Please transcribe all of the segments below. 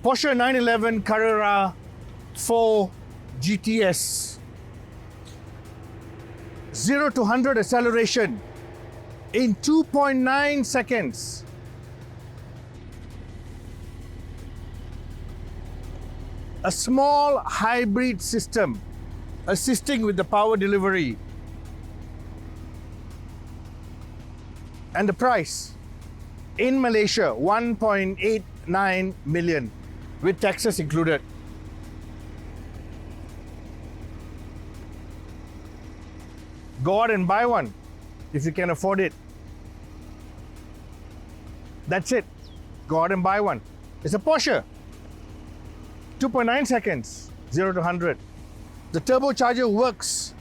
Porsche 911 Carrera 4 GTS. 0 to 100 acceleration in 2.9 seconds. A small hybrid system assisting with the power delivery. And the price in Malaysia, 1.89 million with taxes included. Go out and buy one if you can afford it. That's it. Go out and buy one. It's a Porsche. 2.9 seconds, 0 to 100. The turbocharger works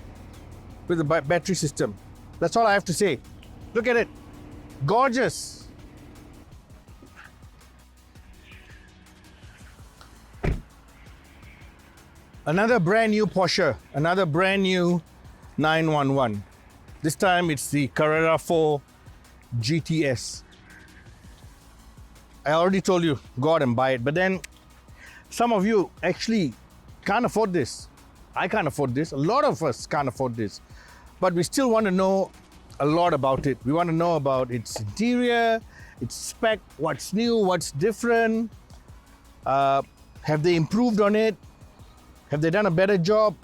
with the battery system. That's all I have to say. Look at it. Gorgeous. Another brand new Porsche, another brand new 911. This time it's the Carrera 4 GTS. I already told you, go out and buy it. But then some of you actually can't afford this. I can't afford this. A lot of us can't afford this. But we still want to know a lot about it. We want to know about its interior, its spec, what's new, what's different. Have they improved on it? Have they done a better job?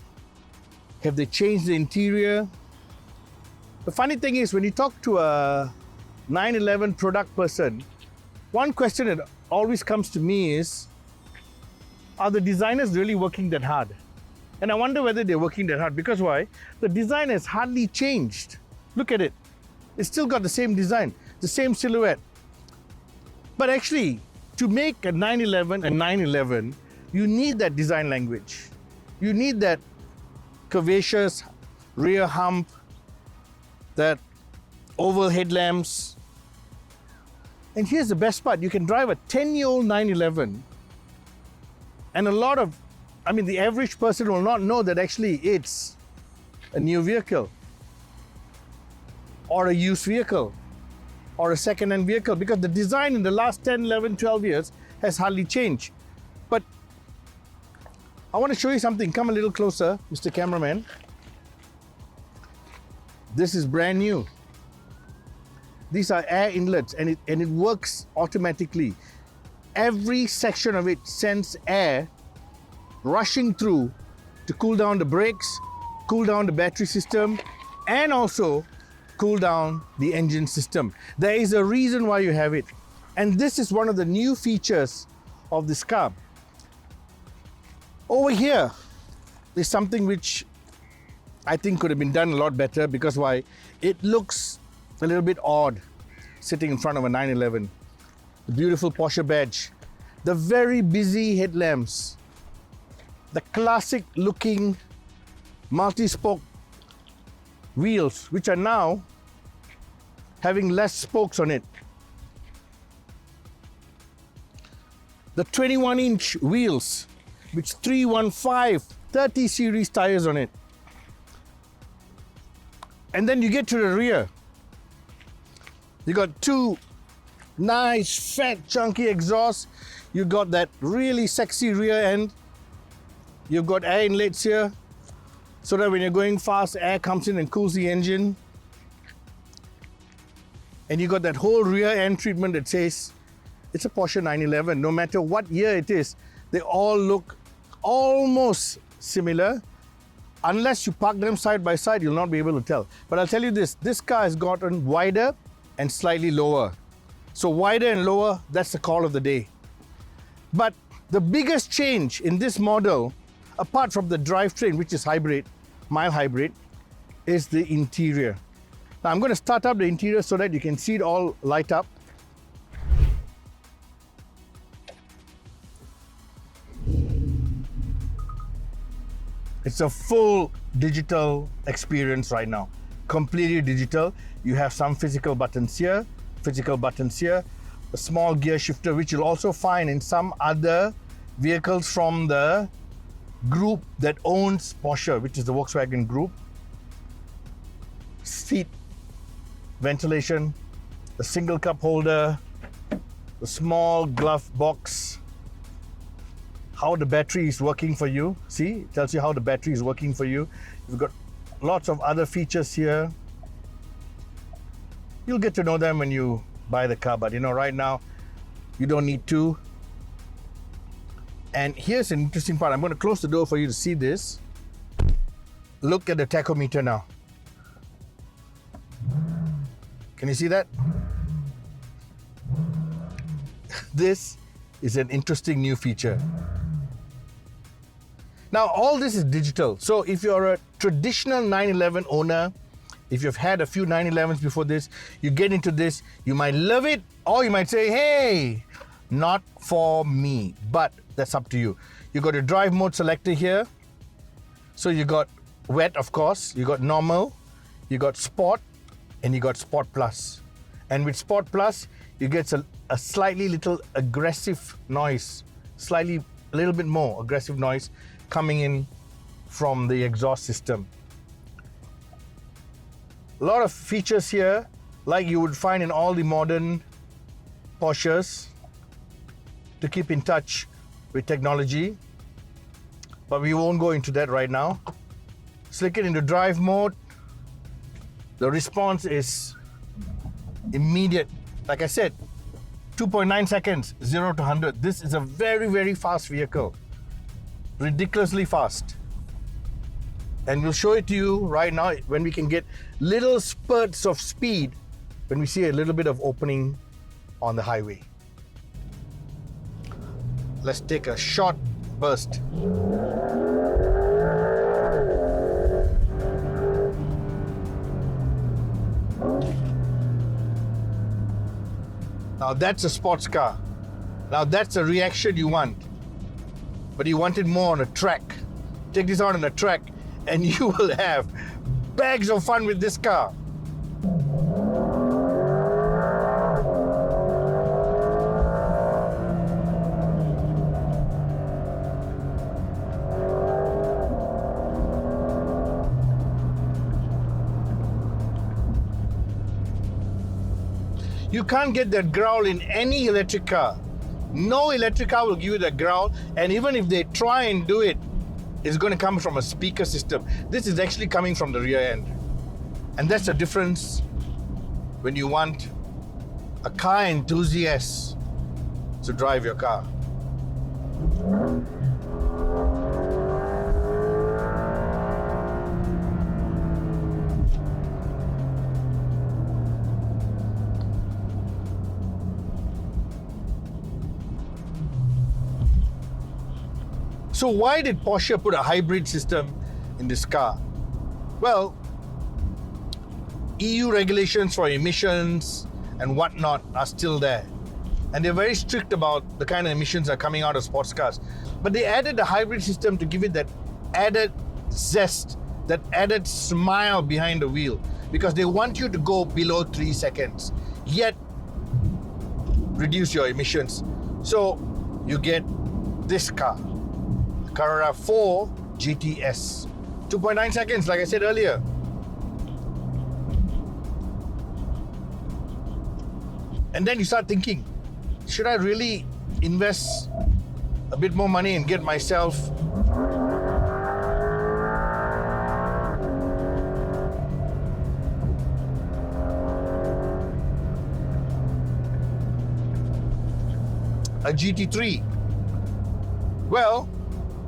Have they changed the interior? The funny thing is, when you talk to a 911 product person, one question that always comes to me is, are the designers really working that hard? And I wonder whether they're working that hard. Because why? The design has hardly changed. Look at it. It's still got the same design, the same silhouette. But actually, to make a 911 a 911, you need that design language. You need that curvaceous rear hump, that oval headlamps. And here's the best part. You can drive a 10-year-old 911 and the average person will not know that actually it's a new vehicle or a used vehicle or a second-hand vehicle, because the design in the last 10, 11, 12 years has hardly changed. But I want to show you something. Come a little closer, Mr. Cameraman. This is brand new. These are air inlets and it works automatically. Every section of it sends air rushing through to cool down the brakes, cool down the battery system, and also cool down the engine system. There is a reason why you have it. And this is one of the new features of this car. Over here is something which I think could have been done a lot better, because why? It looks a little bit odd sitting in front of a 911. The beautiful Porsche badge, the very busy headlamps, the classic looking multi-spoke wheels, which are now having less spokes on it. The 21-inch wheels, which 315 30 series tires on it. And then you get to the rear. You got two nice, fat, chunky exhausts. You got that really sexy rear end. You've got air inlets here, so that when you're going fast, air comes in and cools the engine. And you got that whole rear end treatment that says it's a Porsche 911. No matter what year it is, they all look almost similar. Unless you park them side by side, you'll not be able to tell. But I'll tell you this car has gotten wider and slightly lower. So wider and lower, that's the call of the day. But the biggest change in this model, apart from the drivetrain, which is hybrid, mild hybrid, is the interior. Now I'm going to start up the interior so that you can see it all light up. It's a full digital experience right now. Completely digital. You have some physical buttons here, a small gear shifter, which you'll also find in some other vehicles from the group that owns Porsche, which is the Volkswagen Group. Seat ventilation, a single cup holder, a small glove box, how the battery is working for you. See, it tells you how the battery is working for you. You've got lots of other features here. You'll get to know them when you buy the car, but right now you don't need to. And here's an interesting part. I'm going to close the door for you to see this. Look at the tachometer now. Can you see that? This is an interesting new feature. Now, all this is digital. So if you're a traditional 911 owner, if you've had a few 911s before this, you get into this, you might love it, or you might say, hey, not for me. But that's up to you. You got your drive mode selector here. So you got wet, of course, you got normal, you got sport, and you got sport plus. And with sport plus, you get a slightly little aggressive noise, a little bit more aggressive noise coming in from the exhaust system. A lot of features here, like you would find in all the modern Porsches, to keep in touch with technology. But we won't go into that right now. Slick it into drive mode. The response is immediate. Like I said, 2.9 seconds, 0 to 100. This is a very, very fast vehicle. Ridiculously fast. And we'll show it to you right now when we can get little spurts of speed when we see a little bit of opening on the highway. Let's take a short burst. Now that's a sports car. Now that's a reaction you want. But you want it more on a track. Take this out on a track and you will have bags of fun with this car. You can't get that growl in any electric car. No electric car will give you that growl, and even if they try and do it, it's going to come from a speaker system. This is actually coming from the rear end. And that's the difference when you want a car enthusiast to drive your car. So why did Porsche put a hybrid system in this car? Well, EU regulations for emissions and whatnot are still there. And they're very strict about the kind of emissions that are coming out of sports cars. But they added the hybrid system to give it that added zest, that added smile behind the wheel, because they want you to go below 3 seconds, yet reduce your emissions. So you get this car. Carrera 4 GTS. 2.9 seconds, like I said earlier. And then you start thinking, should I really invest a bit more money and get myself a GT3? Well,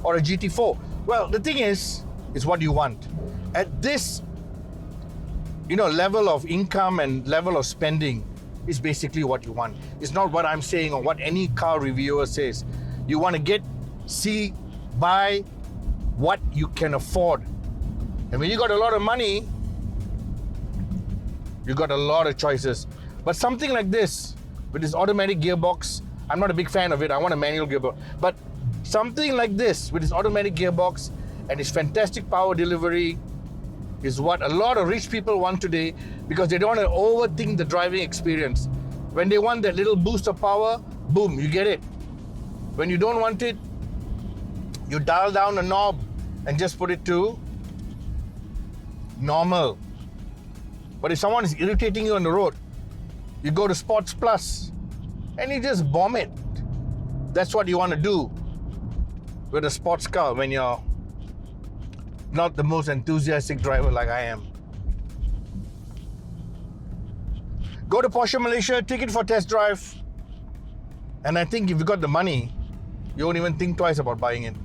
or a GT4. Well, the thing is what you want. At this, level of income and level of spending is basically what you want. It's not what I'm saying or what any car reviewer says. You want to buy what you can afford. And when you got a lot of money, you got a lot of choices. But something like this, with this automatic gearbox, I'm not a big fan of it. I want a manual gearbox. But something like this with its automatic gearbox and its fantastic power delivery is what a lot of rich people want today, because they don't want to overthink the driving experience. When they want that little boost of power, boom, you get it. When you don't want it, you dial down a knob and just put it to normal. But if someone is irritating you on the road, you go to Sports Plus and you just bomb it. That's what you want to do. with a sports car when you're not the most enthusiastic driver like I am. Go to Porsche Malaysia, take it for test drive, and I think if you got the money, you won't even think twice about buying it.